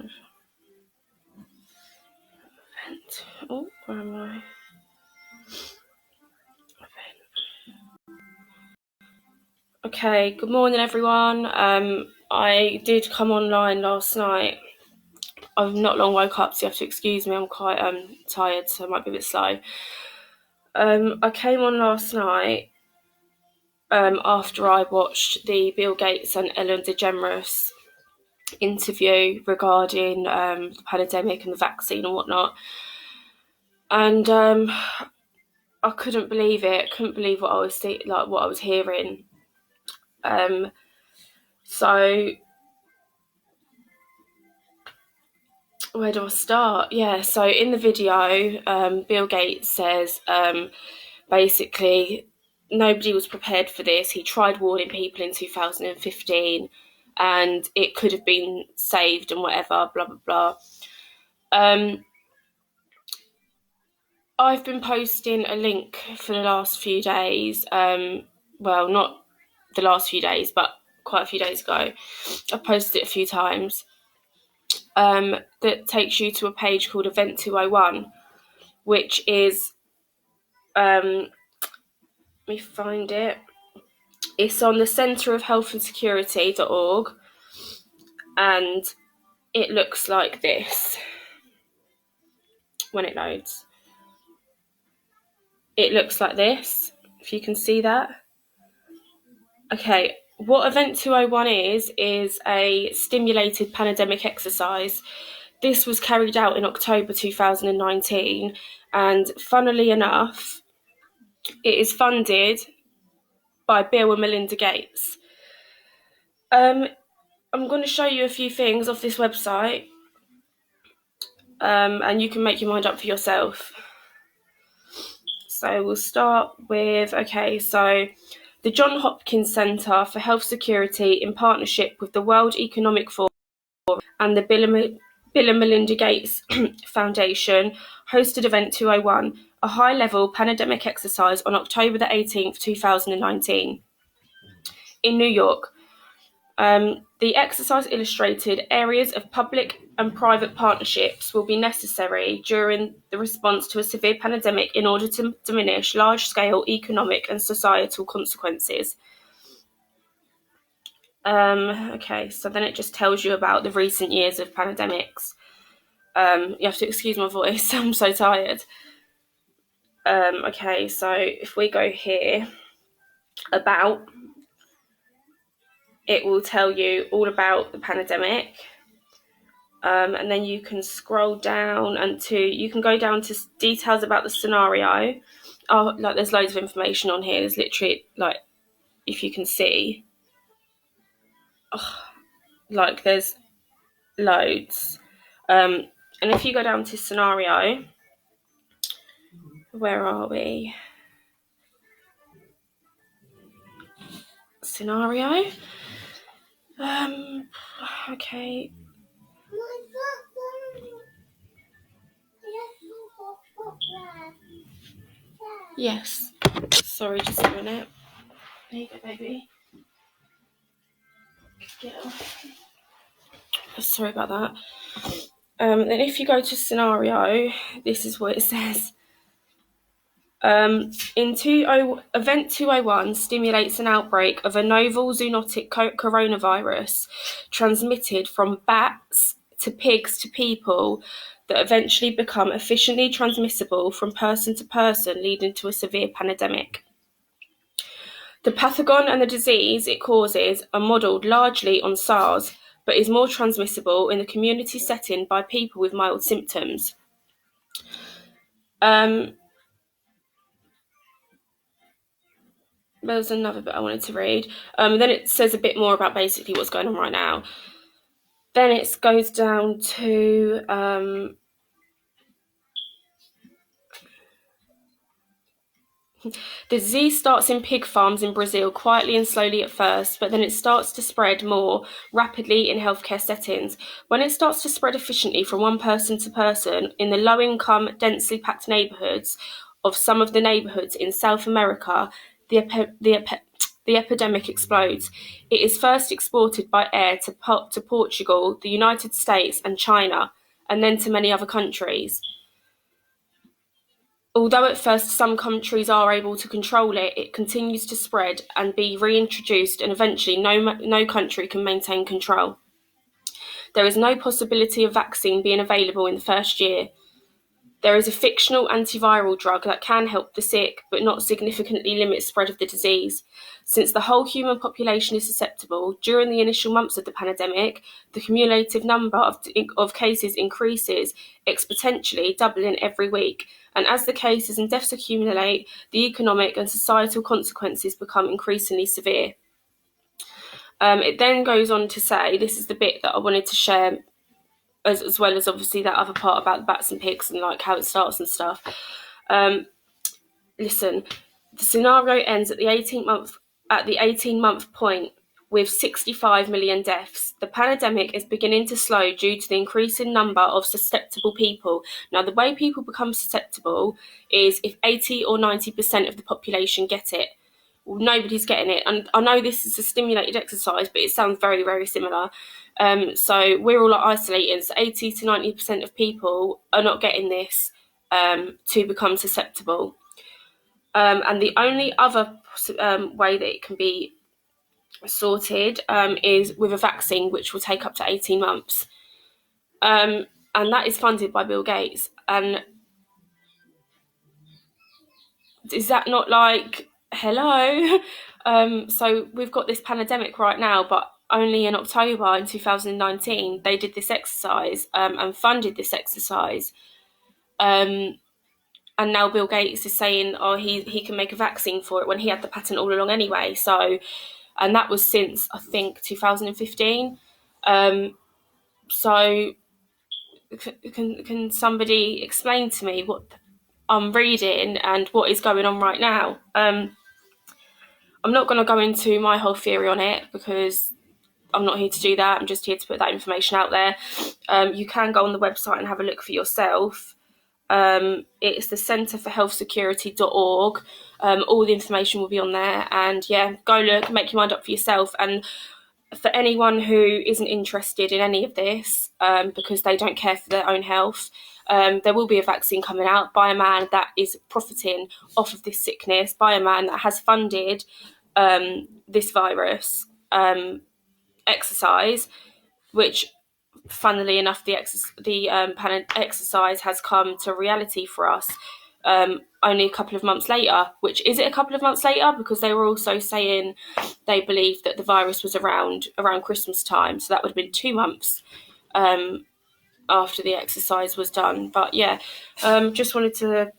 live. Event. Oh, where am I? Event. Okay, good morning everyone. I did come online last night. I've not long woke up, so you have to excuse me. I'm quite tired, so I might be a bit slow. I came on last night after I watched the Bill Gates and Ellen DeGeneres interview regarding the pandemic and the vaccine and whatnot, and I couldn't believe it. Couldn't believe what I was hearing. So where do I start? Yeah, so in the video, Bill Gates says basically nobody was prepared for this. He tried warning people in 2015 and it could have been saved and whatever, blah, blah, blah. I've been posting a link for the last few days. Well, not the last few days, but quite a few days ago. I've posted it a few times. That takes you to a page called Event 201, which is, let me find it. It's on the Centre of Health and Security.org, and it looks like this when it loads. It looks like this, if you can see that. Okay, what Event 201 is a stimulated pandemic exercise. This was carried out in October 2019, and funnily enough, it is funded by Bill and Melinda Gates. I'm going to show you a few things off this website, and you can make your mind up for yourself. So we'll start with, so the Johns Hopkins Centre for Health Security, in partnership with the World Economic Forum and the Bill and Melinda Gates Foundation, hosted Event 201, a high-level pandemic exercise on October the 18th, 2019, in New York. The exercise illustrated areas of public and private partnerships will be necessary during the response to a severe pandemic in order to diminish large-scale economic and societal consequences. So then it just tells you about the recent years of pandemics. You have to excuse my voice, I'm so tired. So if we go here, about, it will tell you all about the pandemic. And then you can scroll down you can go down to details about the scenario. Oh, like there's loads of information on here. There's literally, like, if you can see, there's loads. And if you go down to scenario, where are we? Scenario. Okay. Yes. Sorry, just a minute. There you go, baby. Get off. Sorry about that. Then if you go to scenario, this is what it says. Event 201 stimulates an outbreak of a novel zoonotic coronavirus transmitted from bats to pigs to people that eventually become efficiently transmissible from person to person, leading to a severe pandemic. The pathogen and the disease it causes are modelled largely on SARS, but is more transmissible in the community setting by people with mild symptoms. There's another bit I wanted to read. Then it says a bit more about basically what's going on right now. Then it goes down to the disease starts in pig farms in Brazil, quietly and slowly at first, but then it starts to spread more rapidly in healthcare settings. When it starts to spread efficiently from one person to person in the low-income, densely packed neighbourhoods of some of the neighbourhoods in South America, the the epidemic explodes. It is first exported by air to Portugal, the United States, and China, and then to many other countries. Although at first some countries are able to control it, it continues to spread and be reintroduced, and eventually no country can maintain control. There is no possibility of vaccine being available in the first year. There is a fictional antiviral drug that can help the sick, but not significantly limit spread of the disease. Since the whole human population is susceptible, during the initial months of the pandemic, the cumulative number of cases increases exponentially, doubling every week. And as the cases and deaths accumulate, the economic and societal consequences become increasingly severe. It then goes on to say, this is the bit that I wanted to share, as well as obviously that other part about the bats and pigs and like how it starts and stuff. Listen, the scenario ends at the 18-month point with 65 million deaths. The pandemic is beginning to slow due to the increasing number of susceptible people. Now, the way people become susceptible is if 80 or 90% of the population get it. Well, nobody's getting it. And I know this is a stimulated exercise, but it sounds very, very similar. So we're all like isolating. So 80 to 90% of people are not getting this to become susceptible. And the only other way that it can be sorted is with a vaccine, which will take up to 18 months. And that is funded by Bill Gates. And is that not like, hello? So we've got this pandemic right now, but only in October in 2019, they did this exercise and funded this exercise. And now Bill Gates is saying, oh, he can make a vaccine for it when he had the patent all along anyway. So, and that was since, I think, 2015. So can somebody explain to me what I'm reading and what is going on right now? I'm not going to go into my whole theory on it because I'm not here to do that. I'm just here to put that information out there. You can go on the website and have a look for yourself. It's the centreforhealthsecurity.org. All the information will be on there, and yeah, go look, make your mind up for yourself. And for anyone who isn't interested in any of this because they don't care for their own health, there will be a vaccine coming out by a man that is profiting off of this sickness, by a man that has funded this virus exercise, which funnily enough, the exercise has come to reality for us only a couple of months later. Which, is it a couple of months later? Because they were also saying they believed that the virus was around Christmas time, so that would have been 2 months after the exercise was done. But yeah, just wanted to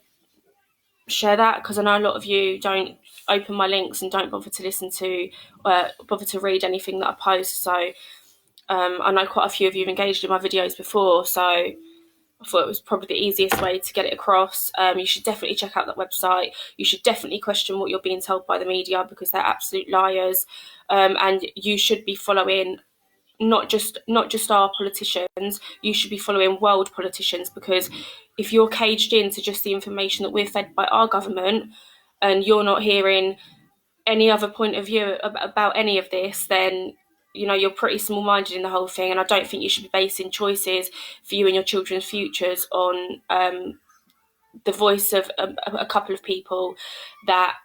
share that because I know a lot of you don't open my links and don't bother to listen to bother to read anything that I post. So I know quite a few of you have engaged in my videos before, so I thought it was probably the easiest way to get it across. You should definitely check out that website. You should definitely question what you're being told by the media because they're absolute liars. And you should be following not just our politicians. You should be following world politicians, because if you're caged into just the information that we're fed by our government and you're not hearing any other point of view about any of this, then you're pretty small-minded in the whole thing. And I don't think you should be basing choices for you and your children's futures on the voice of a couple of people that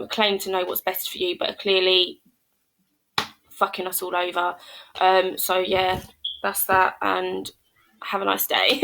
claim to know what's best for you but are clearly fucking us all over. So yeah, that's that, and have a nice day.